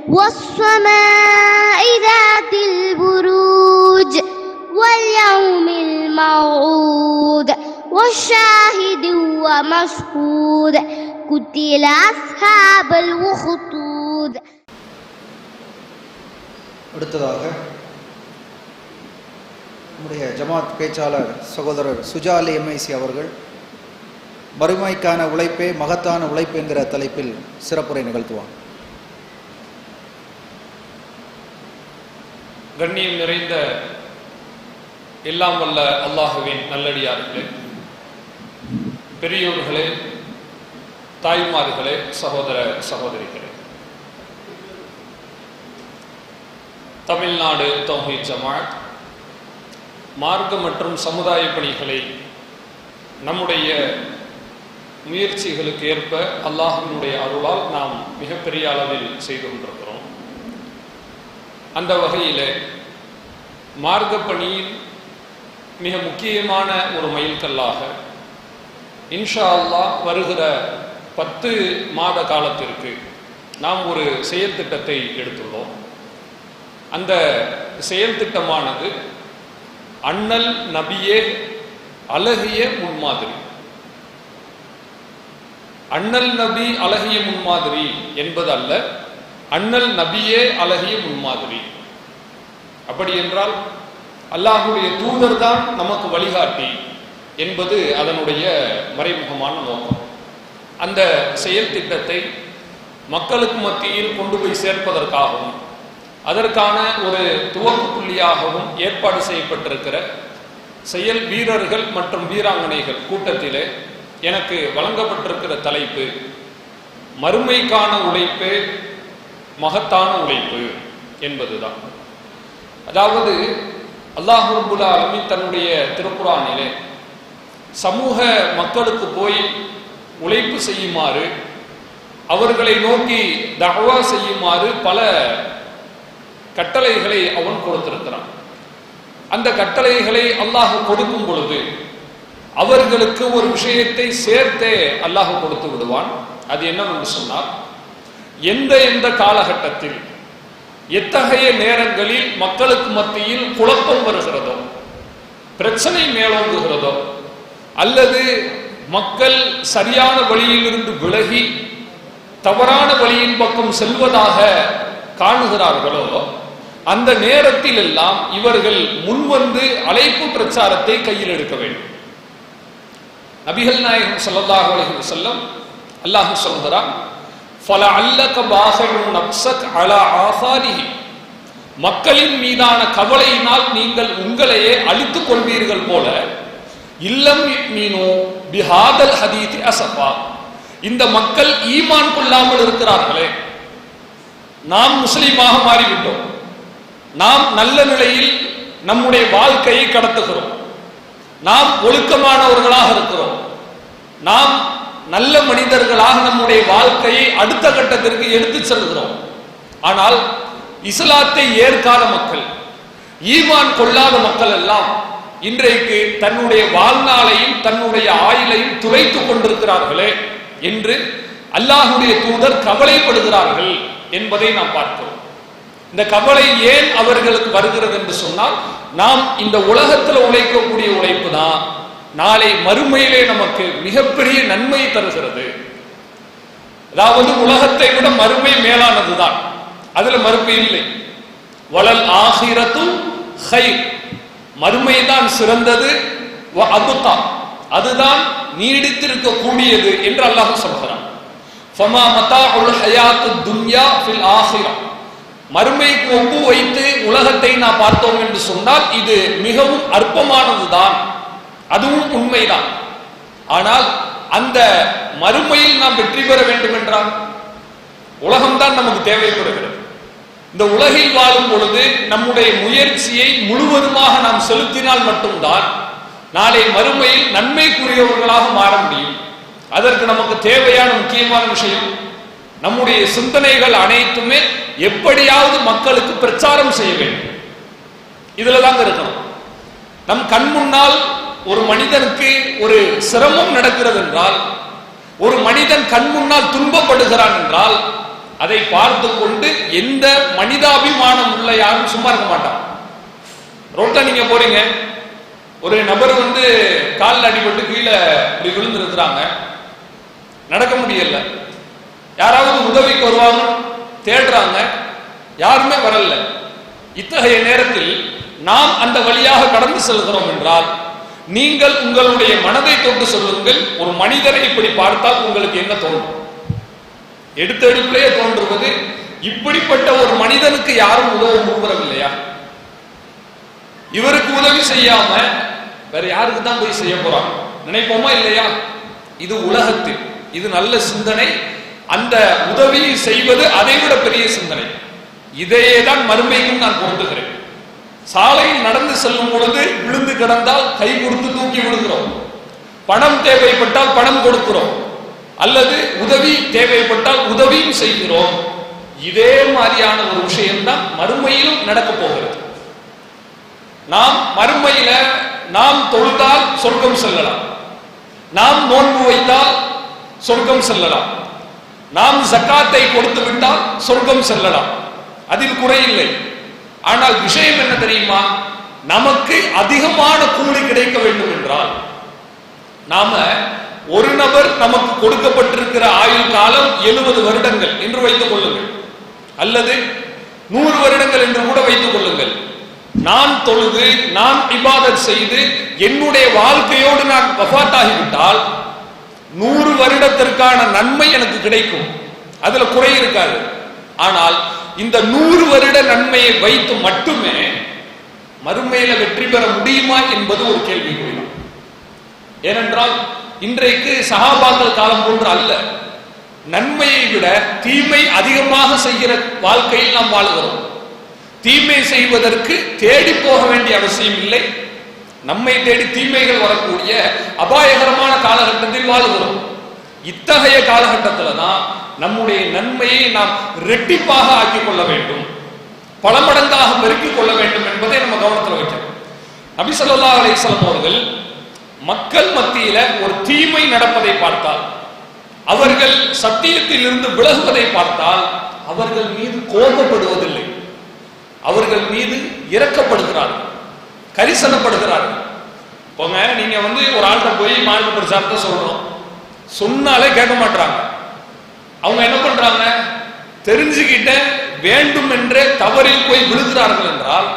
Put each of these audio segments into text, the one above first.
والسماء ذات البروج واليوم الموعود والشاهد ومشهود قتل أصحاب الأخدود. அடுத்ததாக நம்முடைய ஜமாத் பேச்சாளர் சகோதரர் சுஜாலி எம்ஐசி அவர்கள் மறுமைக்கான உழைப்பே மகத்தான உழைப்பு என்கிற தலைப்பில் சிறப்புரை நிகழ்த்துவார். கண்ணியம் நிறைந்த எல்லாம் வல்ல அல்லாஹுவின் நல்லடியார்களே, பெரியோர்களே, தாய்மார்களே, சகோதர சகோதரிகளே, தமிழ்நாடு தௌஹீத் ஜமாத் மார்க்க மற்றும் சமுதாய பணிகளை நம்முடைய முயற்சிகளுக்கு ஏற்ப அல்லாஹ்வினுடைய அருளால் நாம் மிகப்பெரிய அளவில் செய்து கொண்டிருக்கிறோம். அந்த வகையில் மார்க்க பணியில் மிக முக்கியமான ஒரு மைல்கல்லாக இன்ஷா அல்லாஹ் வருகிற 10 மாத காலத்திற்கு நாம் ஒரு செயல் திட்டத்தை எடுத்துள்ளோம். அந்த செயல் திட்டமானது அண்ணல் நபியே அழகிய முன்மாதிரி. அண்ணல் நபி அழகிய முன்மாதிரி என்பது அல்ல, அண்ணல் நபியே அழகிய முன்மாதிரி. அப்படி என்றால் அல்லாஹ்வுடைய தூதர் தான் நமக்கு வழிகாட்டி என்பது அதனுடைய மறைமுகமான நோக்கம். அந்த செயல் திட்டத்தை மக்களுக்கு மத்தியில் கொண்டு போய் சேர்ப்பதற்காகவும் அதற்கான ஒரு துவக்க புள்ளியாகவும் ஏற்பாடு செய்யப்பட்டிருக்கிற செயல் வீரர்கள் மற்றும் வீராங்கனைகள் கூட்டத்திலே எனக்கு வழங்கப்பட்டிருக்கிற தலைப்பு மறுமைக்கான உழைப்பு மகத்தான உழைப்பு என்பதுதான். அதாவது அல்லாஹ் ரப்புல் ஆலமீன் தன்னுடைய திருக்குர்ஆனிலே சமூக மக்களுக்கு போய் உழைப்பு செய்யுமாறு, அவர்களை நோக்கி தஅவா செய்யுமாறு பல கட்டளைகளை அவன் கொடுத்திருக்கிறான். அந்த கட்டளைகளை அல்லாஹ் கொடுக்கும் பொழுது அவர்களுக்கு ஒரு விஷயத்தை சேர்த்தே அல்லாஹ் கொடுத்து விடுவான். அது என்னவென்று சொன்னால், எந்த காலகட்டத்தில் எத்தகைய நேரங்களில் மக்களுக்கு மத்தியில் குழப்பம் வருகிறதோ, பிரச்சனை மேலோங்குகிறதோ, அல்லது மக்கள் சரியான வழியிலிருந்து விலகி தவறான வழியின் பக்கம் செல்வதாக காணுகிறார்களோ, அந்த நேரத்தில் எல்லாம் இவர்கள் முன்வந்து அழைப்பு பிரச்சாரத்தை கையில் எடுக்க வேண்டும். நபிகள் நாயகம் ஸல்லல்லாஹு அலைஹி வஸல்லம் அல்லாஹ் சொல்கிறான், ஃபலஅல்லக பாஹிஉன் நஃப்ஸக் அலா ஆசாரிஹி, மக்களின் மீதான கவலையினால் நீங்கள் உங்களையே அழித்துக் கொள்வீர்கள் போல, இல்லம் யுமினு பிஹாதல் ஹதீத் அஸஃபா, இந்த மக்கள் ஈமான் கொள்ளாமல் இருக்கிறார்களே, நாம் முஸ்லிமாக மாறிவிட்டோம், நாம் நல்ல நிலையில் நம்முடைய வாழ்க்கையை கடத்துகிறோம், நாம் ஒழுக்கமானவர்களாக இருக்கிறோம், நாம் நல்ல மனிதர்களாக நம்முடைய வாழ்க்கையை அடுத்த கட்டத்திற்கு எடுத்து செல்கிறோம். ஆனால் இஸ்லாத்தை ஏற்காத மக்கள், ஈமான் கொள்ளாத மக்கள் எல்லாம் இன்றைக்கு தன்னுடைய வாழ்நாளையும் தன்னுடைய ஆயுளையும் துளைத்துக் கொண்டிருக்கிறார்களே என்று அல்லாஹ்வுடைய தூதர் கவலைப்படுகிறார்கள் என்பதை நாம் பார்க்கிறோம். இந்த கவலை ஏன் அவர்களுக்கு வருகிறது என்று சொன்னால், நாம் இந்த உலகத்தில் உழைக்கக்கூடிய உழைப்பு தான் நாளை மறுமையிலே நமக்கு மிகப்பெரிய நன்மை தருகிறது. அதாவது உலகத்தை விட மறுமை மேலானதுதான், அதுல மறுமை இல்லை. வலல் ஆகிரத்தும் ஹைர், மறுமை தான் சிறந்தது, அதுதான் நீடித்திருக்க கூடியது என்று அல்லாஹ் சொல்கிறான். ஃபமா மதாஉல் ஹயாத்துத் துன்யா ஃபில் ஆகிரா, மறுமைக்கு ஒப்பு வைத்து உலகத்தை நாம் பார்த்தோம் என்று சொன்னால் இது மிகவும் அற்பமானதுதான், அதுவும் உண்மைதான். ஆனால் அந்த மறுமையில் நாம் வெற்றி பெற வேண்டும் என்றால் உலகம்தான் நமக்கு தேவைப்படுகிறது. இந்த உலகில் வாழும் பொழுது நம்முடைய முயற்சியை முழுவதுமாக நாம் செலுத்தினால் மட்டும்தான் நாளை மறுமையில் நன்மைக்குரியவர்களாக மாற முடியும். அதற்கு நமக்கு தேவையான முக்கியமான விஷயம், நம்முடைய சிந்தனைகள் அனைத்துமே எப்படியாவது மக்களுக்கு பிரச்சாரம் செய்ய வேண்டும். இதுல தாங்க இருக்கணும். நம் கண் முன்னால் ஒரு மனிதனுக்கு ஒரு சிரமம் நடக்கிறது என்றால், ஒரு மனிதன் கண் முன்னால் துன்பப்படுகிறான் என்றால், அதை பார்த்து கொண்டு எந்த மனிதாபிமானம் உள்ள யாரும் சும்மா இருக்க மாட்டான். ரோட்ல நீங்க போறீங்க, ஒரு நபர் காலில் அடிபட்டு கீழே இப்படி விழுந்து இருக்கிறாங்க, நடக்க முடியல, யாராவது உதவிக்கு வருவாங்க தேடுறாங்க, யாருமே வரல. இத்தகைய நேரத்தில் நாம் அந்த வழியாக கடந்து செல்கிறோம் என்றால் நீங்கள் உங்களுடைய மனதை தொட்டு சொல்லுங்கள், ஒரு மனிதரை இப்படி பார்த்தால் உங்களுக்கு என்ன தோன்றும்? எடுத்த எடுப்பிலேயே தோன்றுவது, இப்படிப்பட்ட ஒரு மனிதனுக்கு யாரும் உதவ முன்வரவில்லையா? இவருக்கு உதவி செய்யாம வேற யாருக்கு தான் போய் செய்ய போறாங்க நினைப்போமா இல்லையா? இது உலகத்தில், இது நல்ல சிந்தனை. அந்த உதவியை செய்வது அதை விட பெரிய சிந்தனை. இதையே தான் மறுமைக்கும் நான் பொருந்துகிறேன். சாலையில் நடந்து செல்லும் பொழுது விழுந்து கிடந்தால் கை கொடுத்து தூக்கி விடுகிறோம், பணம் தேவைப்பட்டால் பணம் கொடுக்கிறோம், அல்லது உதவி தேவைப்பட்டால் உதவியும் செய்கிறோம். இதே மாதிரியான ஒரு விஷயம்தான் மறுமையிலும் நடக்க போகிறது. நாம் மறுமையில நாம் தொழுதால் சொர்க்கம் செல்லலாம், நாம் நோன்பு வைத்தால் சொர்க்கம் செல்லலாம், நாம் ஜக்காத்தை கொடுத்து விட்டால் சொர்க்கம் செல்லலாம், அதில் குறையில்லை. ஆனால் விஷயம் என்ன தெரியுமா? நமக்கு அதிகமான கூலி கிடைக்க வேண்டும் என்றால் நாம ஒரு நபர் நமக்கு கொடுக்கப்பட்டிருக்கிற ஆயுள் காலம் 70 வருடங்கள் என்று வைத்துக் கொள்ளுங்கள், அல்லது 100 வருடங்கள் என்று கூட வைத்துக் கொள்ளுங்கள். நான் தொழுது நான் இபாதத் செய்து என்னுடைய வாழ்க்கையோடு நான் வஃபாத்தாகிவிட்டால் 100 வருடத்திற்கான நன்மை எனக்கு கிடைக்கும், அதுல குறை இருக்காது. ஆனால் இந்த 100 வருட நன்மையை வைத்து மட்டுமே மறுமையில வெற்றி பெற முடியுமா என்பது ஒரு கேள்விக்குறிதான். ஏனென்றால் இன்றைக்கு சஹாபாக்கள் காலம் போன்று அல்ல, நன்மையை விட தீமை அதிகமாக செய்கிற வாழ்க்கையில் நாம் வாழுகிறோம். தீமை செய்வதற்கு தேடி போக வேண்டிய அவசியம் இல்லை, நம்மை தேடி தீமைகள் வரக்கூடிய அபாயகரமான காலகட்டத்தில் வாழுகிறோம். இத்தகைய காலகட்டத்தில் தான் நம்முடைய நன்மையை நாம் இரட்டிப்பாக ஆக்கிக் கொள்ள வேண்டும், பல மடங்காக பெருக்கிக் கொள்ள வேண்டும் என்பதை நம்ம கவனத்தில் வைக்கணும். நபி ஸல்லல்லாஹு அலைஹி வஸல்லம் அவர்கள் மக்கள் மத்தியில ஒரு தீமை நடப்பதை பார்த்தால், அவர்கள் சத்தியத்தில் இருந்து விலகுவதை பார்த்தால் அவர்கள் மீது கோபப்படுவதில்லை, அவர்கள் மீது இரக்கப்படுகிறார்கள், கரிசனப்படுகிறார்கள். போங்க, நீங்க ஒரு ஆள்கிட்ட போய் மார்க்க பிரச்சாரத்தை சொல்றோம், சொன்னாலே கேட்க மாட்டாங்க. அவங்க என்ன பண்றாங்க? தெரிஞ்சுக்கிட்ட வேண்டும் என்றே தவறில் போய் விழுகிறார்கள் என்றால்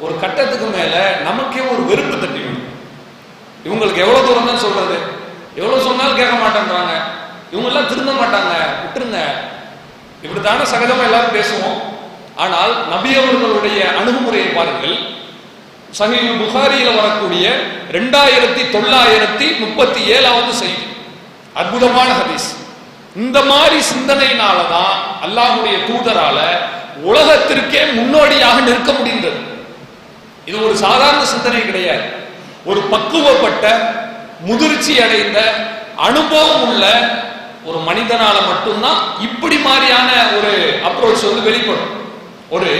ஒரு கட்டத்துக்கு மேல நமக்கே ஒரு வெறுப்பு தட்டி விடும். இவங்களுக்கு எவ்வளவு தூரம் தான் சொல்றது, எவ்வளவு சொன்னாலும் கேட்க மாட்டேன்றாங்க, இவங்க எல்லாம் திருந்த மாட்டாங்க, விட்டுருங்க. இப்படித்தானே சகஜமா எல்லாரும் பேசுவோம். ஆனால் நபி அவர்களுடைய அணுகுமுறையை பாருங்கள். சஹீஹ் புகாரியில வரக்கூடிய 2937வது செய்தி, அற்புதமான ஹதீஸ். இந்த மாதிரி சிந்தனையினாலதான் அல்லாஹ்வுடைய தூதரால உலகத்திற்கே முன்னோடியாக நிற்க முடிந்தது. இது ஒரு சாதாரண சிந்தனை கிடையாது. ஒரு பக்குவப்பட்ட, முதிர்ச்சி அடைந்த, அனுபவம் உள்ள ஒரு மனிதனால மட்டும்தான் இப்படி மாதிரியான ஒரு அப்ரோச் வெளிப்படும். ஒரு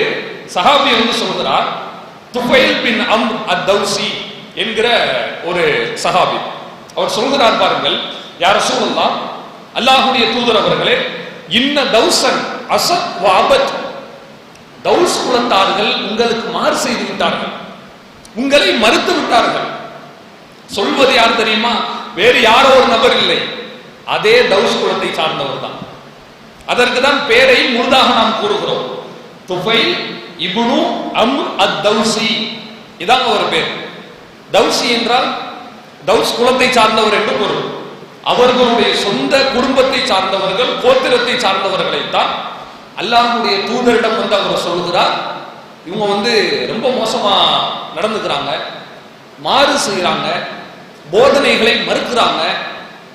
சஹாபி சொல்கிறார், துஃபைல் பின் அம்ர் அத்-தௌசி என்கிற ஒரு சஹாபி. அவர் சொல்கிறார் பாருங்கள், யா ரசூலல்லாஹ், அல்லாஹ்வுடைய தூதர் அவர்களே, இன்ன தௌசன் அஸத் வ அபத், தௌஸ் குலத்தார்கள் உங்களுக்கு மாறு செய்து விட்டார்கள், உங்களை மறுத்து விட்டார்கள். சொல்வது யார் தெரியுமா? வேறு யாரோ ஒரு நபர் இல்லை, அதே தௌஸ் குலத்தை சார்ந்தவர் தான். அதற்கு தான் பேரை முழுதாக நாம் கூறுகிறோம், துஃபைல் இப்னு அம்ர் அத்-தௌசி. இதாங்க ஒரு பேர். தௌசி என்றால் தௌஸ் குலத்தை சார்ந்தவர் என்று பொருள். அவர்களுடைய சொந்த குடும்பத்தை சார்ந்தவர்கள், கோத்திரத்தை சார்ந்தவர்களைத்தான் அல்லாஹ்வுடைய தூதரிடம் அவர் சொல்கிறார், இவங்க ரொம்ப மோசமா நடந்துக்கிறாங்க, மாறு செய்கிறாங்க, போதனைகளை மறுக்கிறாங்க,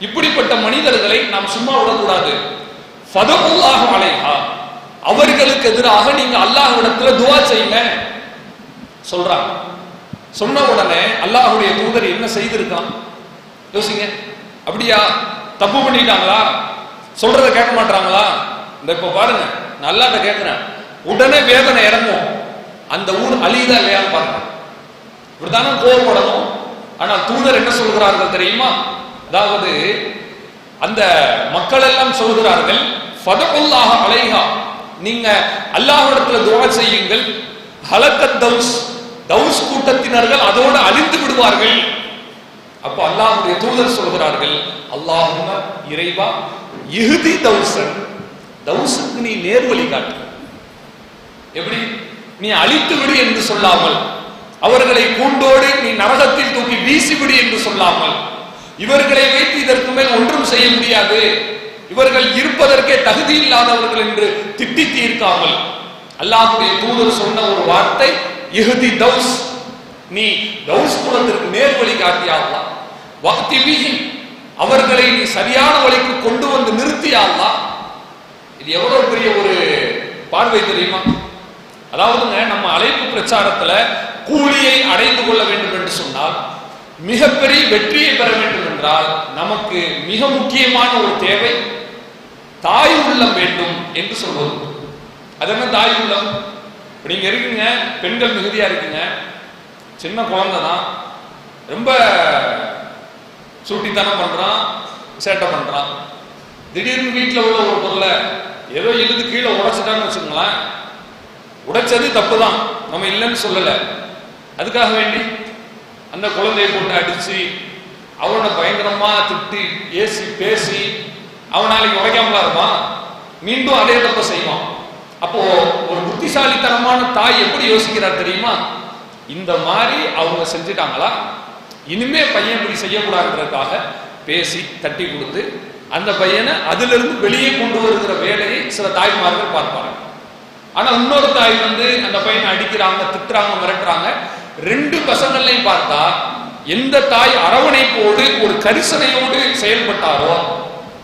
இப்படிப்பட்ட மனிதர்களை நாம் சும்மா விடக்கூடாது. ஃபதஉல்லாஹு அலைஹா, அவர்களுக்கு எதிராக நீங்க அல்லாஹ்விடத்துல துஆ செய்யுங்க சொல்றாங்க. சொன்ன உடனே அல்லாஹ்வுடைய தூதர் என்ன செய்திருக்கான் யோசிங்க. அப்படியா, தப்பு பண்ணிட்டாங்களா, சொல்றத கேட்க மாட்டாங்களா? இந்த இப்ப பாருங்க, நல்லா கேட்கிறேன், உடனே வேதனை இறங்கும். அந்த ஊர் அழியுதா இல்லையான்னு பாருங்க. இப்படித்தானே கோவப்படணும். ஆனால் தூதர் என்ன சொல்கிறார்கள் தெரியுமா? அதாவது அந்த மக்கள் எல்லாம் சொல்கிறார்கள், ஃபதகுல்லாஹ அலைஹா, நீங்க அல்லாஹ்விடத்துல துஆ செய்யுங்கள். ஹலக்கத் தௌஸ் கூட்டத்தினர்கள் அதோடு அழிந்து விடுவார்கள். அப்ப அல்லாஹ்வுடைய தூதர் சொல்கிறார்கள், அல்லாஹும்ம இறைவா இஹ்தி தௌஸன், தௌஸுக்கு நீ நேர்வழி காட்டு. எப்படி? நீ அழித்து விடு என்று சொல்லாமல், அவர்களை கூண்டோடு நீ நரகத்தில் தூக்கி வீசிவிடு என்று சொல்லாமல், இவர்களை வைத்து இதற்கு மேல் ஒன்றும் செய்ய முடியாது, இவர்கள் இருப்பதற்கே தகுதி இல்லாதவர்கள் என்று திட்டி தீர்க்காமல், அல்லாஹ்வுடைய தூதர் சொன்ன ஒரு வார்த்தை இஹ்தி தௌஸ், நீ தௌஸ் குலத்திற்கு நேர்வழி காட்டியா அல்லாஹ், வக்தி பிஹி, அவர்களை நீ சரியான வழிக்கு கொண்டு வந்து நிறுத்தியா அல்லாஹ். இது எவ்வளவு பெரிய ஒரு பார்வை தெரியுமா? அதாவதுங்க, நம்ம அழைப்பு பிரச்சாரத்துல கூலியை அடைந்து கொள்ள வேண்டும் என்று சொன்னால், மிகப்பெரிய வெற்றியை பெற வேண்டும் என்றால், நமக்கு மிக முக்கியமான ஒரு தேவை தாய் உள்ளம் வேண்டும் என்று சொல்வது. அது என்ன தாய் உள்ளம்? நீங்க இருக்குங்க, பெண்கள் மிகுதியா இருக்குங்க, சின்ன குழந்தை தான், ரொம்ப சூட்டித்தனம் பண்றான், சேட்டை பண்றான். திடீர்னு வீட்டில் உள்ள ஒரு பொருளை ஏதோ இழுத்து கீழே உடைச்சிட்டான்னு வச்சுக்கோங்களேன், உடைச்சது தப்பு தான், நம்ம இல்லைன்னு சொல்லல. அதுக்காக வேண்டி அந்த குழந்தையை போட்டு அடிச்சு அவனை பயங்கரமா திட்டி ஏசி பேசி அவன் நாளைக்கு உடைக்காமலா இருப்பான், மீண்டும் அதே தப்ப செய்வான். அப்போ ஒரு புத்திசாலித்தனமான தாய் எப்படி யோசிக்கிறார் தெரியுமா? இந்த மாதிரி அவங்க செஞ்சுட்டாங்களா, இனிமே பையன் இப்படி செய்யக்கூடாதுன்றதுக்காக பேசி தட்டி கொடுத்து அந்த பையனை அதிலிருந்து வெளியே கொண்டு வருகிற வேலையை சில தாய்மார்கள் பார்ப்பாங்க. ஆனா இன்னொரு தாய் அந்த பையனை அடிக்கிறாங்க, திட்டுறாங்க, மிரட்டுறாங்க. ரெண்டு பசங்களையும் பார்த்தா எந்த தாய் அரவணைப்போடு ஒரு கரிசனையோடு செயல்பட்டாரோ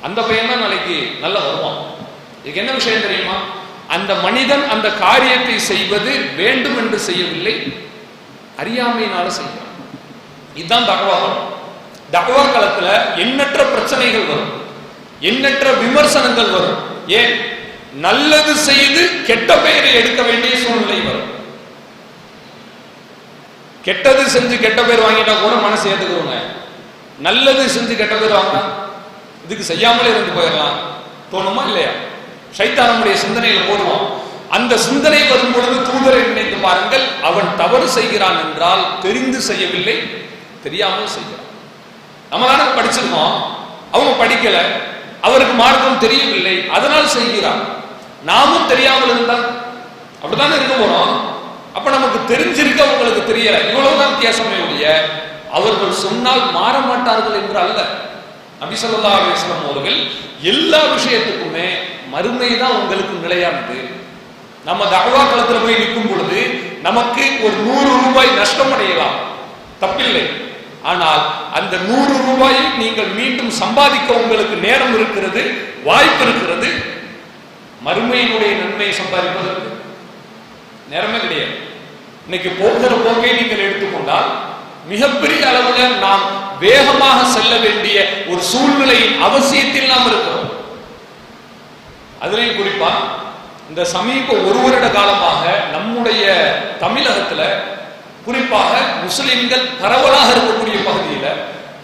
அந்த பையன் தான் நாளைக்கு நல்லா வருவான். இதுக்கு என்ன விஷயம் தெரியுமா? அந்த மனிதன் அந்த காரியத்தை செய்வது வேண்டும் என்று செய்யவில்லை, அறியாமையினால செய்வான். இதுதான் தக்வா. தக்வா காலத்துல எண்ணற்ற பிரச்சனைகள் வரும், எண்ணற்ற விமர்சனங்கள் வரும். ஏன்? நல்லது செய்து கெட்ட பெயரை எடுக்க வேண்டிய சூழ்நிலை வரும். கெட்டது செஞ்சு கெட்ட பேர் வாங்கிட்டா கூட மனசு ஏத்துக்கிறோங்க. நல்லது செஞ்சு கெட்ட பேர் வாங்கினா இதுக்கு செய்யாமலே இருந்து போயிடலாம் தோணுமா இல்லையா? சைத்தானுடைய சிந்தனையில போடுவோம். அந்த சிந்தனை வரும் பொழுது தூதரை நினைத்து பாருங்கள், அவன் தவறு செய்கிறான் என்றால் தெரிந்து செய்யவில்லை, தெரியாமல் செய்கிறான். நம்ம தானே படிச்சிருக்கோம், அவங்க படிக்கல, அவருக்கு மார்க்கம் தெரியவில்லை, அதனால் செய்கிறான். நாமும் தெரியாமல் இருந்தால் அப்படித்தானே இருக்க போறோம். அப்ப நமக்கு தெரிஞ்சிருக்க உங்களுக்கு தெரியல, இவ்வளவுதான் வித்தியாசமே ஒழிய அவர்கள் சொன்னால் மாற மாட்டார்கள் என்று அல்ல. நபி ஸல்லல்லாஹு அலைஹி வஸல்லம் அவர்கள் எல்லா விஷயத்துக்குமே மறுமை தான் உங்களுக்கு நிலையானது. நம்ம தஅவா களத்துல போய் நிற்கும் பொழுது நமக்கு ஒரு 100 ரூபாய் நஷ்டம் அடையலாம், தப்பில்லை. ஆனால் அந்த 100 ரூபாயை நீங்கள் மீண்டும் சம்பாதிக்க உங்களுக்கு நேரம் இருக்கிறது, வாய்ப்பு இருக்கிறது. மறுமையினுடைய நன்மையை சம்பாதிப்பதற்கு நேரமே கிடையாது. இன்னைக்கு போகிற போக்கை நீங்கள் எடுத்துக்கொண்டால் மிகப்பெரிய அளவுல நாம் வேகமாக செல்ல வேண்டிய ஒரு சூழ்நிலையின் அவசியத்தில் நாம் இருக்கிறோம். அதுலயும் குறிப்பா இந்த சமீப ஒரு வருட காலமாக நம்முடைய தமிழகத்துல குறிப்பாக முஸ்லிம்கள் பரவலாக இருக்கக்கூடிய பகுதியில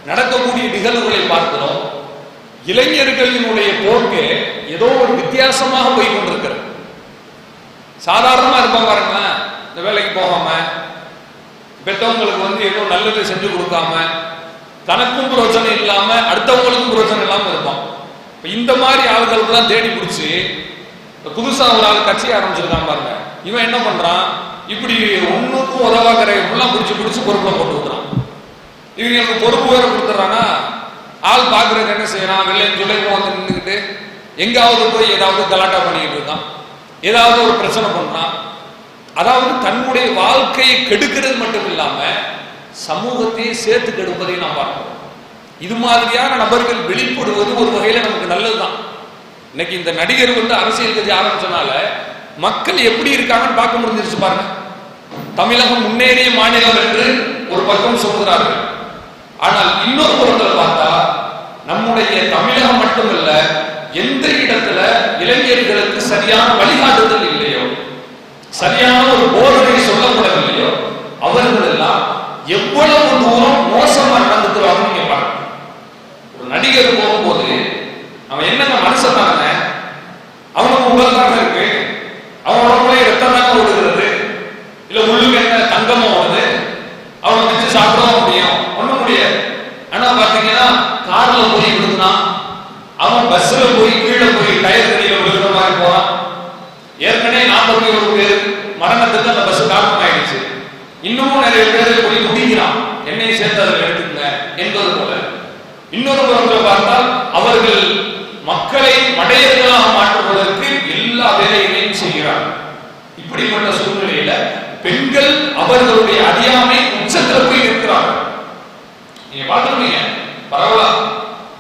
நடக்கக்கூடிய நிகழ்வுகளை பார்க்கிறோம். இளைஞர்களினுடைய போக்கு ஏதோ ஒரு வித்தியாசமாக போய் கொண்டிருக்கிறது. சாதாரணமா இருப்பாங்க பாருங்களேன், இந்த வேலைக்கு போகாம, பெற்றவங்களுக்கு ஏதோ நல்லது செஞ்சு கொடுக்காம, தனக்கும் பிரயோஜனம் இல்லாம அடுத்தவங்களுக்கும் பிரயோஜனம் இல்லாம இருப்பான். இந்த மாதிரி ஆளுகளுக்கு தான் தேடி பிடிச்சி புதுசா ஒரு ஆள் கட்சி ஆரம்பிச்சிருக்கான் பாருங்க, இவன் என்ன பண்றான், இப்படி ஒண்ணுக்கும் உதவாக்கிற எல்லாம் பிடிச்சு பொறுப்புல போட்டு விடுறான். இவங்களுக்கு பொறுப்பு வேற கொடுத்துறானா, ஆள் பாக்குறதுக்கு என்ன செய்யறான், வெள்ளைன்னு சொல்லி வந்து நின்றுக்கிட்டு எங்காவது போய் ஏதாவது கலாட்டா பண்ணிட்டு இருக்கான், ஏதாவது ஒரு பிரச்சனை பண்றான். அதாவது தன்னுடைய வாழ்க்கையை கெடுக்கிறது மட்டும் இல்லாம சமூகத்தையே சேர்த்து கெடுப்பதை நாம் பார்க்கிறோம். இது மாதிரியான நபர்கள் வெளிப்படுவது ஒரு வகையில நமக்கு நல்லதுதான். இன்னைக்கு இந்த நடிகர் அரசியல் கட்சி ஆரம்பிச்சனால மக்கள் எப்படி இருக்காங்கன்னு பார்க்க முடிஞ்சிருச்சு பாருங்க. தமிழகம் முன்னேறிய மாநிலம் என்று ஒரு பக்கம் சொல்கிறார்கள். ஆனால் இன்னொரு புறத்தில் பார்த்தா நம்முடைய தமிழகம் மட்டுமல்ல, எந்த இடத்துல இளைஞர்களுக்கு சரியான வழிகாட்டுதல் இல்லையோ, சரியான ஒரு போதனை சொல்லப்படவில்லையோ, அவர்கள் எல்லாம் எவ்வளவு தூரம் மோசமா நடந்துக்கிறாங்க நீங்க பாருங்க. ஒரு நடிகர் போகும்போது அவன் என்னங்க மனுஷன் தானே, கீழே போய் டயர் தண்ணியில விழுகிற மாதிரி போறான். ஏற்கனவே 41 பேர் மரணத்துக்கு அந்த பஸ் காரணமாயிடுச்சு. இன்னமும் நிறைய பேர் போய் துடிக்கிறான், என்னை சேர்த்து அதில் எடுத்துக்கங்க என்பது போல. இன்னொரு புறத்தில் பார்த்தால் அவர்கள் மக்களை மடையர்களாக மாற்றுவதற்கு எல்லா வேலைகளையும் செய்கிறார்கள். இப்படிப்பட்ட சூழ்நிலையில பெண்கள் அவர்களுடைய அறியாமை உச்சத்தில் போய் இருக்கிறார்கள். நீங்க பார்த்துருப்பீங்க பரவலா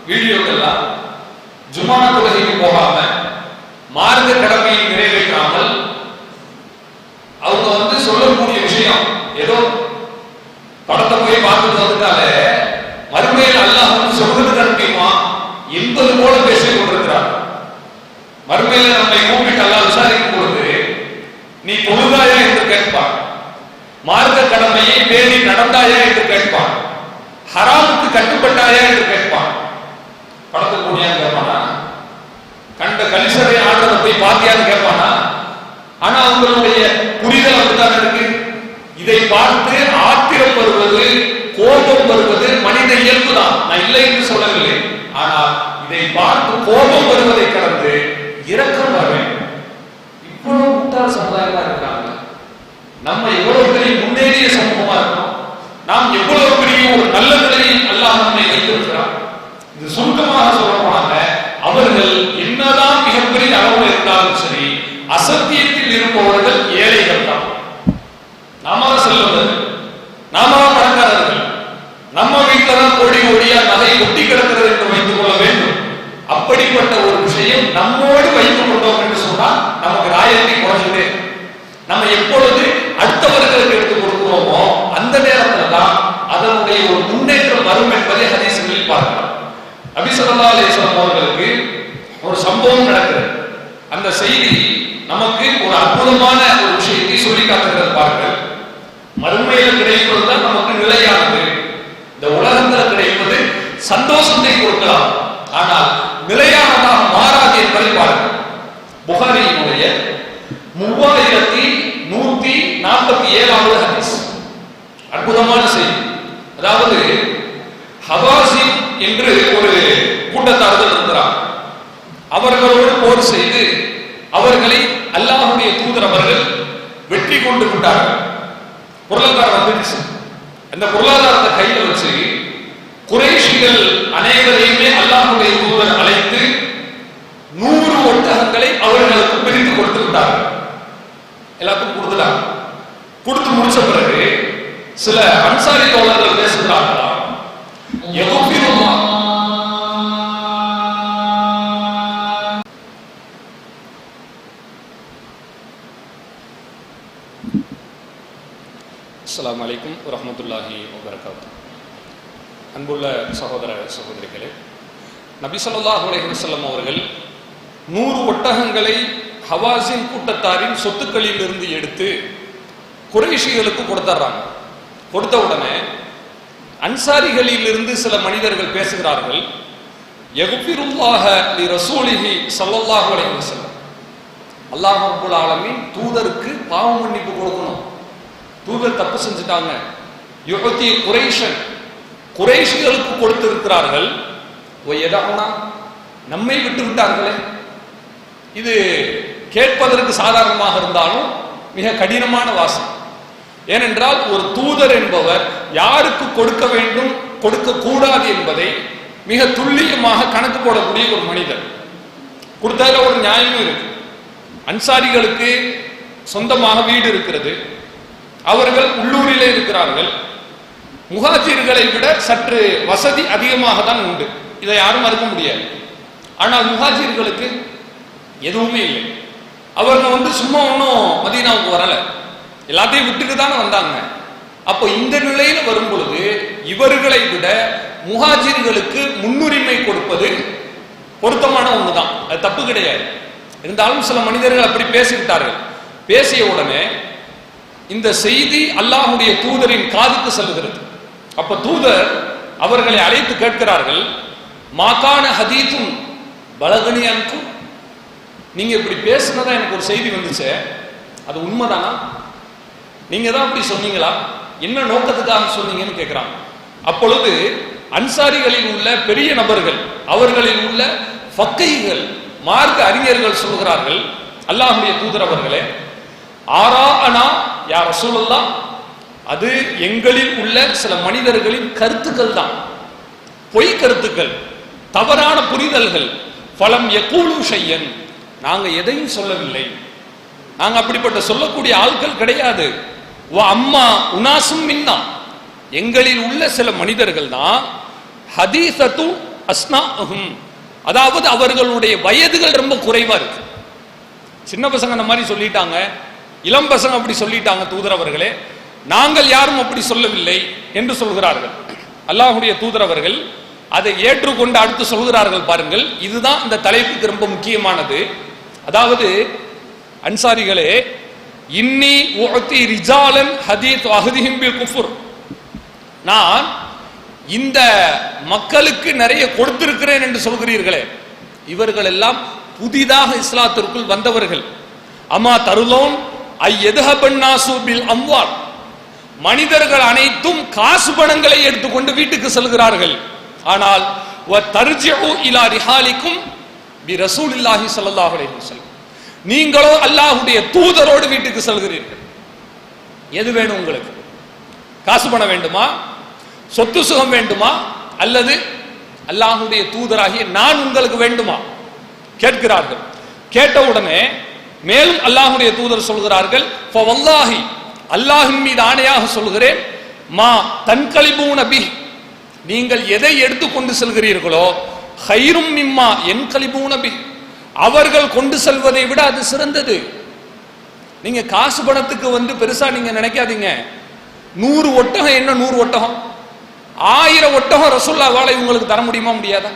வீடியோக்கெல்லாம் ஜும்மா தொழுகைக்கு போகாம மார்க்க கடமையை நிறைவேற்றாமல் அவங்க சொல்லக்கூடிய விஷயம் ஏதோ படத்தை போய் பார்த்துட்டு வந்துட்டால மறுமையில் அல்லாஹ் சொல்றதுக்கு அனுப்பியுமா என்பது போல பேசிக் கொண்டிருக்கிறார். மறுமையில நம்மை கூப்பிட்டு அல்லாஹ் விசாரிக்கும் பொழுது நீ தொழுதாயா என்று கேட்பான், மார்க்க கடமையை பேணி நடந்தாயா என்று கேட்பான், ஹராமுக்கு கட்டுப்பட்டாயா என்று கேட்பான். படத்தை கூடியான்னு கேட்பானா, கண்ட கலிசரை ஆடுறதை போய் பாத்தியான்னு கேட்பானா? ஆனா அவங்களுடைய புரிதல் அப்படித்தான் இருக்கு. இதை பார்த்து ஆத்திரம் வருவது, கோபம் வருவது மனித இயல்பு தான், நான் இல்லை என்று சொல்லவில்லை. ஆனால் இதை பார்த்து கோபம் வருவதை கடந்து இரக்கம் வர வேண்டும். இவ்வளவு முட்டாள் சமுதாயமா இருக்காங்க. நம்ம எவ்வளவு பெரிய முன்னேறிய சமூகமா இருக்கோம், நாம் எவ்வளவு பெரிய ஒரு நல்ல நிலையில் அல்லாஹ் நம்மை வைத்திருக்கிறார். இது சுருக்கமாக சொல்ல போனாங்க, அவர்கள் என்னதான் மிகப்பெரிய அளவில் இருந்தாலும் சரி, அசத்தியத்தில் இருப்பவர்கள் ஏழைகள் தான். நாம செல்வந்தர்கள், நாம பணக்காரர்கள், நம்ம வீட்டில தான் கோடி கோடியா நகை ஒட்டி கிடக்கிறது என்று வைத்துக் கொள்ள வேண்டும். அப்படிப்பட்ட ஒரு விஷயம் நம்மோடு வைத்துக் கொண்டோம் என்று சொன்னால் நமக்கு ராயத்தை குறைஞ்சது. நம்ம எப்பொழுது அடுத்தவர்களுக்கு எடுத்துக் கொடுக்கிறோமோ அந்த நேரத்தில் தான் அதனுடைய ஒரு முன்னேற்றம் வரும் என்பதை ஹதீஸ்களில் பார்க்கலாம். நபி ஸல்லல்லாஹு அலைஹி வஸல்லம் அவர்களுக்கு ஒரு சம்பவம் நடக்கிறது. அந்த செய்தி நமக்கு ஒரு அற்புதமான ஒரு விஷயத்தை சொல்லி காட்டுகிறது. பாருங்கள், மறுமையில் கிடைப்பதுதான் நமக்கு நிலையானது. இந்த உலகத்தில் கிடைப்பது சந்தோஷத்தை கொடுக்கலாம், ஆனால் நிலையானதாக மாறாது என்பதை பாருங்கள். புகாரியினுடைய 3147வது ஹதீஸ், அற்புதமான செய்தி. அதாவது ஹவாஸின் என்று ஒரு கூட்டத்தார்கள் இருக்கிறார். அவர்களோடு போர் செய்து அவர்களை அல்லாஹ்வுடைய தூதர் அவர்கள் வெற்றி கொண்டு விட்டார்கள். பொருளாதாரம் வந்துடுச்சு. அந்த பொருளாதாரத்தை கையில வச்சு குறைஷிகள் அனைவரையுமே அல்லாஹ்வுடைய தூதர் அழைத்து 100 ஒட்டகங்களை அவர்களுக்கு பிரித்து கொடுத்து விட்டார்கள். எல்லாத்துக்கும் கொடுத்துட்டாங்க. கொடுத்து முடிச்ச பிறகு சில அன்சாரி தோழர்கள் பேசுகிறார்களா, அஸ்ஸலாமு அலைக்கும் வரஹ்மத்துல்லாஹி வபரகாத்துஹு. அன்புள்ள சகோதர சகோதரிகளே, நபி ஸல்லல்லாஹு அலைஹி வஸல்லம் அவர்கள் 100 ஒட்டகங்களை ஹவாஸின் கூட்டத்தாரின் சொத்துக்களில் இருந்து எடுத்து குறைஷிகளுக்கு கொடுத்துறாங்க. கொடுத்த உடனே அன்சாரிகளில் இருந்து சில மனிதர்கள் பேசுகிறார்கள், யக்ஃபிருல்லாஹ லி ரசூலிஹி ஸல்லல்லாஹு அலைஹி வஸல்லம், அல்லாஹ் ரப்பல் ஆலமீன் தூதருக்கு பாவ மன்னிப்பு கொடுக்கணும். தூதர் தப்பு செஞ்சுட்டாங்க. யுஹதி குறைஷன், குறைஷிகளுக்கு கொடுத்திருக்கிறார்கள். ஒயதனா, நம்மை விட்டு விட்டார்களே. இது கேட்பதற்கு சாதாரணமாக இருந்தாலும் மிக கடினமான வாசம். ஏனென்றால் ஒரு தூதர் என்பவர் யாருக்கு கொடுக்க வேண்டும் கொடுக்க கூடாது என்பதை மிக துல்லியமாக கணக்கு போடக்கூடிய ஒரு மனிதர். கொடுத்ததுல ஒரு நியாயமும் இருக்கு. அன்சாரிகளுக்கு சொந்தமாக வீடு இருக்கிறது, அவர்கள் உள்ளூரிலே இருக்கிறார்கள். முஹாஜிர்களை விட சற்று வசதி அதிகமாக தான் உண்டு, இதை யாரும் மறுக்க முடியாது. ஆனால் முஹாஜிர்களுக்கு எதுவுமே இல்லை. அவங்க சும்மா ஒன்றும் மதீனாவுக்கு வரல, எல்லாத்தையும் விட்டுட்டு தானே வந்தாங்க. அப்போ இந்த நிலையில வரும் பொழுது இவர்களை விட முஹாஜிர்களுக்கு முன்னுரிமை கொடுப்பது பொருத்தமான ஒண்ணுதான், அது தப்பு கிடையாது. இருந்தாலும் சில மனிதர்கள் அப்படி பேசிவிட்டார்கள். பேசிய உடனே இந்த செய்தி அல்லாஹ்வுடைய தூதரின் காதுக்கு செல்லுகிறது. அப்ப தூதர் அவர்களை அழைத்து கேட்கிறார்கள், மாகான ஹதீத்தும் பலகனியானுக்கும், நீங்க இப்படி பேசினதா எனக்கு ஒரு செய்தி வந்துச்சு, அது உண்மைதானா? நீங்க தான் அப்படி சொன்னீங்களா? என்ன நோக்கத்துக்காக சொன்னீங்கன்னு கேட்கிறாங்க. அப்பொழுது அன்சாரிகளில் உள்ள பெரிய நபர்கள், அவர்களில் உள்ள ஃபக்கீகள், மார்க்க அறிஞர்கள் சொல்கிறார்கள், அல்லாஹ்வுடைய தூதர் அவர்களே, ஆராஅனா யா ரசூலுல்லாஹ், அது எங்களில் உள்ள சில மனிதர்களின் கருத்துக்கள் தான், பொய் கருத்துக்கள், தவறான புரிதல்கள். ஃபலம் யகூலு ஷையன், நாங்க எதையும் சொல்லவில்லை, நாங்க அப்படிப்பட்ட சொல்லக்கூடிய ஆட்கள் கிடையாது. வ அம்மா உனாசும் மின்னா, எங்களில் உள்ள சில மனிதர்கள் தான் ஹதீஸத்து அஸ்னாஹும், அதாவது அவர்களுடைய வயதுகள் ரொம்ப குறைவா இருக்கு. சின்ன பசங்க அந்த மாதிரி சொல்லிட்டாங்க, இளம் பசங்க அப்படி சொல்லிட்டாங்க, தூதர் அவர்களே நாங்கள் யாரும் அப்படி சொல்லவில்லை என்று சொல்கிறார்கள். அல்லாஹ்வுடைய தூதர் அவர்கள் அதை ஏற்றுக்கொண்டு அடுத்து சொல்கிறார்கள் பாருங்கள், இதுதான் இந்த தலைப்புக்கு ரொம்ப முக்கியமானது. அதாவது அன்சாரிகளே, இன்னி உஅதி ரிஜாலன் ஹதீத் அஹதிஹிம் பில் குஃப்ர், நான் இந்த மக்களுக்கு நிறைய கொடுத்திருக்கிறேன் என்று சொல்கிறீர்களே, இவர்கள் எல்லாம் புதிதாக இஸ்லாத்திற்குள் வந்தவர்கள். அமா தருலோன் ஐ எதுஹபன் நாசு பில் அம்வால், மனிதர்கள் அனைத்தும் காசு பணங்களை எடுத்துக்கொண்டு வீட்டுக்கு செல்கிறார்கள். ஆனால் வ தர்ஜிஉ இலா ரிஹாலிக்கும் பி ரசூலில்லாஹி ஸல்லல்லாஹு அலைஹி வஸல்லம், நீங்களோ அல்லாஹ்வுடைய தூதரோடு வீட்டுக்கு செல்கிறீர்கள். எது வேணும் உங்களுக்கு? காசு பணம் வேண்டுமா, சொத்து சுகம் வேண்டுமா, அல்லது அல்லாஹ்வுடைய தூதராகிய நான் உங்களுக்கு வேண்டுமா கேட்கிறார்கள். கேட்ட உடனே மேலும் அல்லாஹ்வுடைய தூதர் சொல்கிறார்கள், ஃபவல்லாஹி, அல்லாஹ்வின் மீது ஆணையாக சொல்கிறேன், மா தன்கலிபூன பி, நீங்கள் எதை எடுத்துக்கொண்டு செல்கிறீர்களோ, ஹைரும் மிம்மா என்கலிபூன பி, அவர்கள் கொண்டு செல்வதை விட அது சிறந்தது. நீங்க காசு பணத்துக்கு பெருசா நீங்க நினைக்காதீங்க. 100 ஒட்டகம் என்ன 100 ஒட்டகம், 1000 ஒட்டகம் ரசூலுல்லாஹ்வால உங்களுக்கு தர முடியுமா? முடியாதா?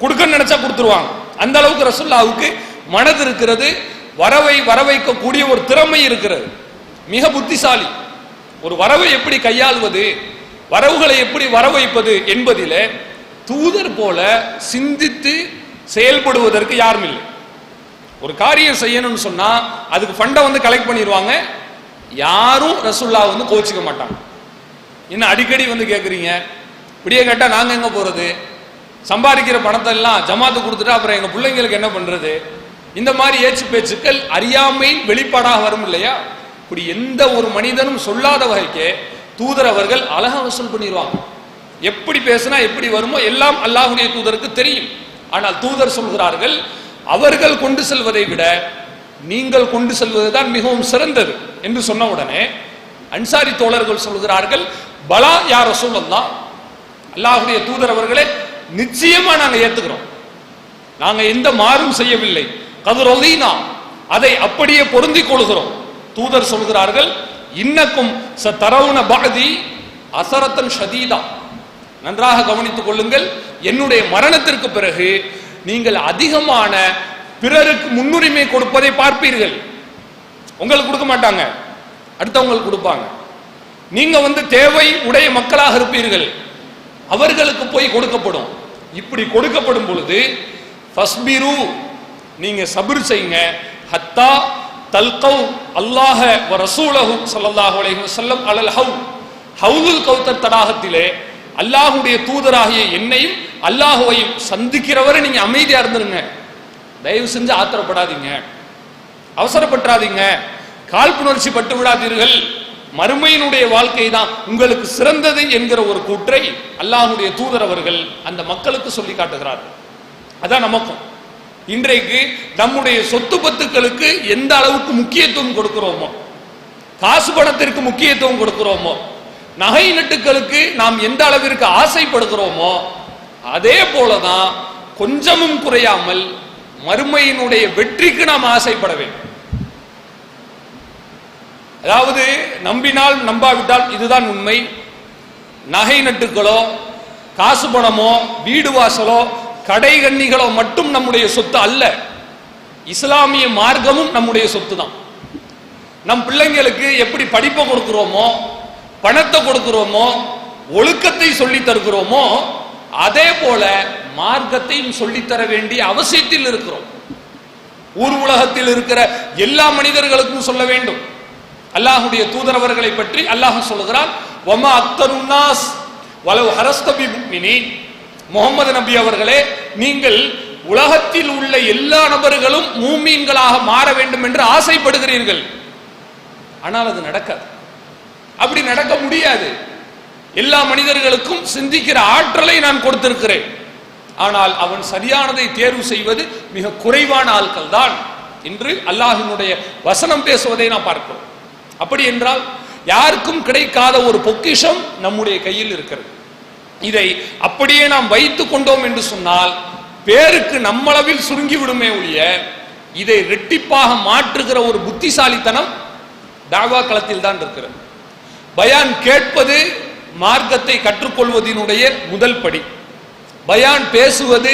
கொடுக்க நினைச்சா கொடுத்துருவாங்க. அந்த அளவுக்கு ரசூலுல்லாஹ்வுக்கு மனது இருக்கிறது, வரவைக்கக்கூடிய ஒரு திறமை இருக்கிறது, மிக புத்திசாலி. ஒரு வரவை எப்படி கையாள்வது, வரவுகளை எப்படி வரவைப்பது என்பதிலே தூதர் போல சிந்தித்து செயல்படுவதற்கு யாரும் இல்லை. ஒரு காரியம் செய்யணும்னு சொன்னா அதுக்கு ஃபண்டை கலெக்ட் பண்ணிடுவாங்க, யாரும் ரசூலுல்லாஹ் கோச்சிக்க மாட்டாங்க. என்ன அடிக்கடி கேட்குறீங்க, இப்படியே கேட்டா நாங்க எங்க போறது, சம்பாதிக்கிற பணத்தை எல்லாம் ஜமாத்து கொடுத்துட்டா அப்புறம் எங்க பிள்ளைங்களுக்கு என்ன பண்றது, இந்த மாதிரி ஏச்சு பேச்சுக்கள் அறியாமை வெளிப்பாடாக வரும் இல்லையா? இப்படி எந்த ஒரு மனிதனும் சொல்லாத வகைக்கு தூதர் அவர்கள் அழகா வசூல் பண்ணிடுவாங்க. எப்படி பேசினா எப்படி வருமோ எல்லாம் அல்லாஹ்வுடைய தூதருக்கு தெரியும். ஆனால் தூதர் சொல்கிறார்கள், அவர்கள் கொண்டு செல்வதை விட நீங்கள் கொண்டு செல்வதுதான் மிகவும் சிறந்தது என்று சொன்ன உடனே அன்சாரி தோழர்கள் சொல்கிறார்கள், பலா யா ரசூலல்லாஹ், அல்லாஹ்வுடைய தூதர் அவர்களே நிச்சயமா நாங்க ஏத்துக்கிறோம், நாங்க எந்த மாறும் செய்யவில்லை, கதுரலீனா, அதை அப்படியே பொருந்திக் கொள்கிறோம். தூதர் சொல்கிறார்கள், இன்னக்கும் சதரவுன பஅதி அஸரத்தன் ஷதீதா, நன்றாக கவனித்துக் கொள்ளுங்கள், என்னுடைய மரணத்திற்கு பிறகு நீங்கள் அதிகமான பிறருக்கு முன்னுரிமை கொடுப்பதை பார்ப்பீர்கள். உங்களுக்கு கொடுக்க மாட்டாங்க, அடுத்தவங்களுக்கு கொடுப்பாங்க. நீங்க தேவை உடைய மக்களாக இருப்பீர்கள், அவர்களுக்கு போய் கொடுக்கப்படும். இப்படி கொடுக்கப்படும் பொழுது ஃபஸ்பிரு, நீங்க சப்ர் செய்யுங்க, ஹத்தா தல்கவ் அல்லாஹ வ ரசூலஹு ஸல்லல்லாஹு அலைஹி வஸல்லம் அலல் ஹவுதுல் கௌதர் தடாகத்திலே அல்லாஹ்வுடைய தூதராகிய என்னையும் அல்லாஹ்வையும் சந்திக்கிறவரை நீங்க அமைதியா இருந்துருங்க. தயவு செஞ்சு ஆத்திரப்படாதீங்க, அவசரப்படாதீங்க, காழ்ப்புணர்ச்சி பட்டு விடாதீர்கள். மறுமையினுடைய வாழ்க்கை தான் உங்களுக்கு சிறந்தது என்கிற ஒரு கூற்றை அல்லாஹ்வுடைய தூதர் அவர்கள் அந்த மக்களுக்கு சொல்லி காட்டுகிறார்கள். அதான் நமக்கும் இன்றைக்கு நம்முடைய சொத்து பத்துக்களுக்கு எந்த அளவுக்கு முக்கியத்துவம் கொடுக்கிறோமோ, காசு பணத்திற்கு முக்கியத்துவம் கொடுக்கிறோமோ, நகை நட்டுக்களுக்கு நாம் எந்த அளவிற்கு ஆசைப்படுகிறோமோ, அதே போலதான் கொஞ்சமும் குறையாமல் மறுமையினுடைய வெற்றிக்கு நாம் ஆசைப்பட வேண்டும். அதாவது நம்பினால் நம்பாவிட்டால் இதுதான் உண்மை. நகை நட்டுக்களோ காசு பணமோ வீடு வாசலோ கடை கண்ணிகளோ மட்டும் நம்முடைய சொத்து அல்ல, இஸ்லாமிய மார்க்கமும் நம்முடைய சொத்து தான். நம் பிள்ளைங்களுக்கு எப்படி படிப்பை கொடுக்கிறோமோ, பணத்தை கொடுக்கிறோமோ, ஒழுக்கத்தை சொல்லி தருகிறோமோ, அதே போல மார்க்கத்தையும் சொல்லித்தர வேண்டிய அவசியத்தில் இருக்கிறோம். ஊர் உலகத்தில் இருக்கிற எல்லா மனிதர்களுக்கும் சொல்ல வேண்டும். அல்லாஹ்வுடைய தூதரவர்களை பற்றி அல்லாஹ் சொல்கிறான், வமா அக்தருன் நாஸ் வலவ் ஹரஸ்த பிமுஃமினீன், முகமது நபி அவர்களே, நீங்கள் உலகத்தில் உள்ள எல்லா நபர்களும் மூமீன்களாக மாற வேண்டும் என்று ஆசைப்படுகிறீர்கள். ஆனால் அது நடக்காது. அப்படி நடக்க முடியாது. எல்லா மனிதர்களுக்கும் சிந்திக்கிற ஆற்றலை நான் கொடுத்திருக்கிறேன். ஆனால் அவன் சரியானதை தேர்வு செய்வது மிக குறைவான ஆட்கள் தான் என்று அல்லாஹ்வினுடைய வசனம் பேசுவதை நாம் பார்க்கிறோம். அப்படி என்றால் யாருக்கும் கிடைக்காத ஒரு பொக்கிஷம் நம்முடைய கையில் இருக்கிறது. இதை அப்படியே நாம் வைத்துக் கொண்டோம் என்று சொன்னால் பேருக்கு நம்மளவில் சுருங்கி விடுமே ஒழிய இதை ரெட்டிப்பாக மாற்றுகிற ஒரு புத்திசாலித்தனம் தாவா களத்தில் தான் இருக்கிறது. பயான் கேட்பது மார்க்கத்தை கற்றுக்கொள்வதனுடைய முதல் படி. பயான் பேசுவது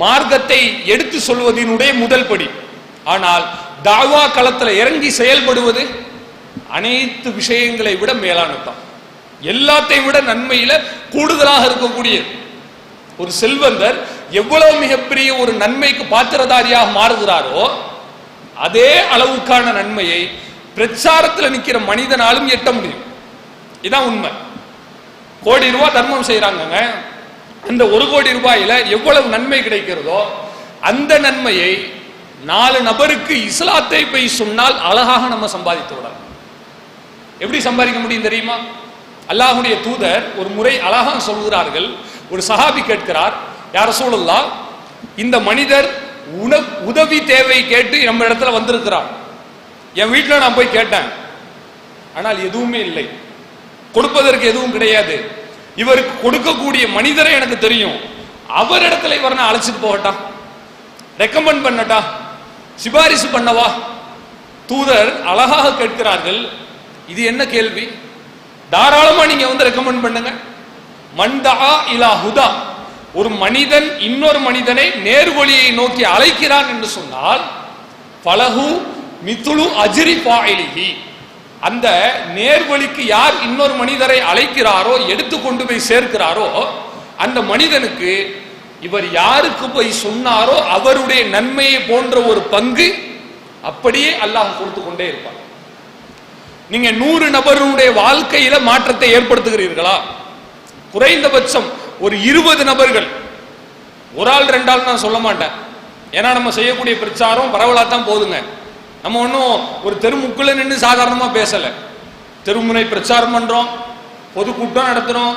மார்க்கத்தை எடுத்து சொல்வதனுடைய முதல் படி. ஆனால் தாவா களத்தில் இறங்கி செயல்படுவது அனைத்து விஷயங்களை விட மேலானதான். எல்லாத்தையும் விட நன்மையில கூடுதலாக இருக்கக்கூடியது. ஒரு செல்வந்தர் எவ்வளவு மிகப்பெரிய ஒரு நன்மைக்கு பாத்திரதாரியாக மாறுகிறாரோ அதே அளவுக்கான நன்மையை பிரச்சாரத்தில் நிற்கிற மனிதனாலும் எட்ட முடியும். இதான் உண்மை. கோடி ரூபாய் தர்மம் செய்யறாங்க. அந்த 1 கோடி ரூபாயில எவ்வளவு நன்மை கிடைக்கிறதோ அந்த நன்மையை 4 நபருக்கு இஸ்லாத்தை போய் சொன்னால் அழகாக நம்ம சம்பாதித்து விடலாம். எப்படி சம்பாதிக்க முடியும் தெரியுமா? அல்லாஹ்வுடைய தூதர் ஒரு முறை அழகாக சொல்கிறார்கள். ஒரு சஹாபி கேட்கிறார், யா ரசூலுல்லாஹ், இந்த மனிதர் உதவி தேவை கேட்டு நம்ம இடத்துல வந்திருக்கிறார். என் வீட்டில் நான் போய் கேட்டேன், ஆனால் எதுவுமே இல்லை, கொடுப்பதற்கு எதுவும் கிடையாது. இவருக்கு கொடுக்கக்கூடிய மனிதரை எனக்கு தெரியும், அவர் இடத்துல இவர் நான் அழைச்சிட்டு போகட்டா, ரெக்கமெண்ட் பண்ணட்டா, சிபாரிசு பண்ணவா? தூதர் அழகாக கேட்கிறார்கள், இது என்ன கேள்வி? தாராளமா நீங்க வந்து ரெக்கமெண்ட் பண்ணுங்க. மன்தா இலா ஹுதா, ஒரு மனிதன் இன்னொரு மனிதனை நேர்வழியை நோக்கி அழைக்கிறான் என்று சொன்னால் பலஹு மிதுலு அஜ்ரி ஃபாயிலிஹி, அந்த நேர்வழிக்கு யார் இன்னொரு மனிதரை அழைக்கிறாரோ எடுத்து கொண்டு போய் சேர்க்கிறாரோ அந்த மனிதனுக்கு இவர் யாருக்கு போய் சொன்னாரோ அவருடைய நன்மையை போன்ற ஒரு பங்கு அப்படியே அல்லாஹ் கொடுத்து கொண்டே இருப்பார். நீங்க 100 நபருடைய வாழ்க்கையில மாற்றத்தை ஏற்படுத்துகிறீர்களா? குறைந்தபட்சம் ஒரு 20 நபர்கள், ஒரு ஆள் 2 ஆள் நான் சொல்ல மாட்டேன். ஏன்னா நம்ம செய்யக்கூடிய பிரச்சாரம் பரவலாத்தான் போதுங்க. நம்ம ஒன்றும் ஒரு தெருமுக்குள்ள நின்று சாதாரணமா பேசல. தெருமுனை பிரச்சாரம் பண்றோம், பொதுக்கூட்டம் நடத்துறோம்,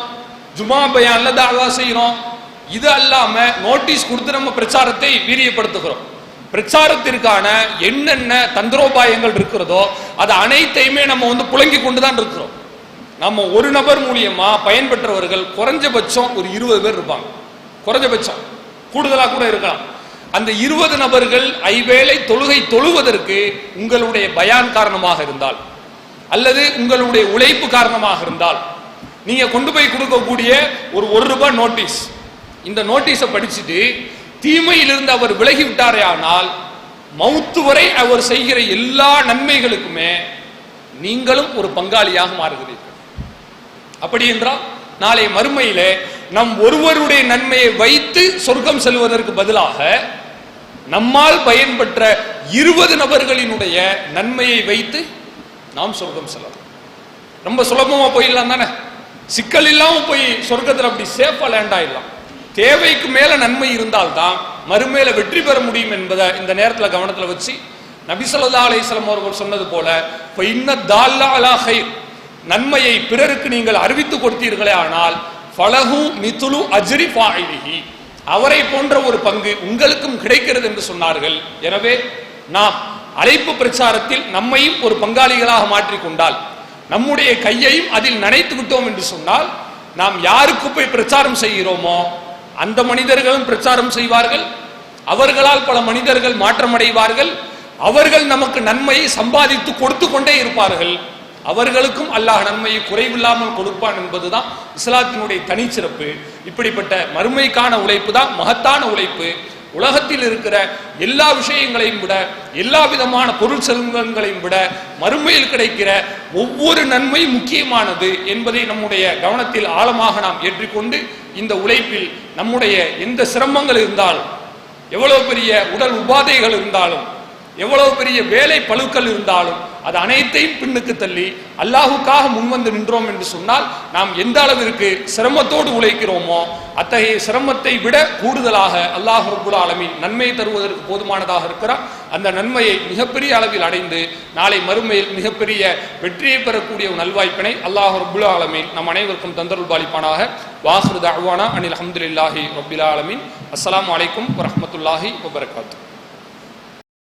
ஜுமா பயான்ல தாவா செய்யறோம். இது அல்லாம நோட்டீஸ் கொடுத்து நம்ம பிரச்சாரத்தை வீரியப்படுத்துகிறோம். பிரச்சாரத்திற்கான என்னென்ன தந்திரோபாயங்கள் இருக்கிறதோ அது அனைத்தையுமே நம்ம வந்து புழங்கி கொண்டுதான் இருக்கிறோம். நம்ம ஒரு நபர் மூலியமா பயன்பெற்றவர்கள் குறைஞ்சபட்சம் ஒரு 20 பேர் இருப்பாங்க. குறைஞ்சபட்சம், கூடுதலா கூட இருக்கலாம். அந்த 20 நபர்கள் ஐவேளை தொழுகை தொழுவதற்கு உங்களுடைய பயான் காரணமாக இருந்தால் அல்லது உங்களுடைய உழைப்பு காரணமாக இருந்தால் நீங்க கொண்டு போய் கொடுக்கக்கூடிய ஒரு ₹1 நோட்டீஸ், இந்த நோட்டீஸை படிச்சுட்டு தீமையிலிருந்து அவர் விலகி விட்டாரே ஆனால் மௌத்து வரை அவர் செய்கிற எல்லா நன்மைகளுக்குமே நீங்களும் ஒரு பங்காளியாக மாறுகிறீர்கள். அப்படி என்றால் நாளை மறுமையில நம் ஒருவருடைய நன்மையை வைத்து சொர்க்கம் செல்வதற்கு பதிலாக நம்மால் பயன்பெற்ற 20 நபர்களினுடைய நன்மையை வைத்து நாம் சொர்க்கம் செல்லலாம். ரொம்ப சுலபமா போயிடலாம் தானே, சிக்கல் இல்லாம போய் சொர்க்கத்தில் அப்படி சேஃபா லேண்ட் ஆயிடலாம். தேவைக்கு மேல நன்மை இருந்தால்தான் மறுமையில வெற்றி பெற முடியும் என்பதை இந்த நேரத்தில் கவனத்தில் வச்சு நபி ஸல்லல்லாஹு அலைஹி வஸல்லம் அவர்கள் சொன்னது போல இன்ன தால்லா அலா கைர், நன்மையை பிறருக்கு நீங்கள் அறிவித்து கொடுத்தீர்களே ஆனால் ஃபலஹு மிதுலு அஜ்ரி ஃபாயிலிஹி, அவரை போன்ற ஒரு பங்கு உங்களுக்கும் கிடைக்கிறது என்று சொன்னார்கள். எனவே நாம் அழைப்பு பிரச்சாரத்தில் நம்மையும் ஒரு பங்காளிகளாக மாற்றிக்கொண்டால், நம்முடைய கையையும் அதில் நனைத்து விட்டோம் என்று சொன்னால், நாம் யாருக்கு போய் பிரச்சாரம் செய்கிறோமோ அந்த மனிதர்களும் பிரச்சாரம் செய்வார்கள், அவர்களால் பல மனிதர்கள் மாற்றமடைவார்கள், அவர்கள் நமக்கு நன்மையை சம்பாதித்து கொடுத்து கொண்டே இருப்பார்கள், அவர்களுக்கும் அல்லாஹ் நன்மையை குறைவில்லாமல் கொடுப்பான் என்பதுதான் இஸ்லாத்தினுடைய தனிச்சிறப்பு. இப்படிப்பட்ட மறுமைக்கான உழைப்பு தான் மகத்தான உழைப்பு. உலகத்தில் இருக்கிற எல்லா விஷயங்களையும் விட, எல்லா விதமான பொருள் செல்வங்களையும் விட மறுமையில் கிடைக்கிற ஒவ்வொரு நன்மை முக்கியமானது என்பதை நம்முடைய கவனத்தில் ஆழமாக நாம் ஏற்றிக்கொண்டு இந்த உழைப்பில் நம்முடைய எந்த சிரமங்கள் இருந்தாலும், எவ்வளவு பெரிய உடல் உபாதைகள் இருந்தாலும், எவ்வளவு பெரிய வேலை பளுக்கள் இருந்தாலும் அது அனைத்தையும் பின்னுக்கு தள்ளி அல்லாஹுக்காக முன்வந்து நின்றோம் என்று சொன்னால் நாம் எந்த அளவிற்கு சிரமத்தோடு உழைக்கிறோமோ அத்தகைய சிரமத்தை விட கூடுதலாக அல்லாஹ் ரப்புல் ஆலமீன் நன்மை தருவதற்கு போதுமானதாக இருக்கிறார். அந்த நன்மையை மிகப்பெரிய அளவில் அடைந்து நாளை மறுமையில் மிகப்பெரிய வெற்றியை பெறக்கூடிய ஒரு நல்வாய்ப்பினை அல்லாஹ் ரப்புல் ஆலமீன் நம் அனைவருக்கும் தந்தருள் பாலிப்பானாக. வாஹிரு தஅவானா அனில் ஹம்துலில்லாஹி ரப்பில் ஆலமீன். அஸ்ஸலாமு அலைக்கும் வரஹ்மத்துல்லாஹி வபரகாத்துஹு.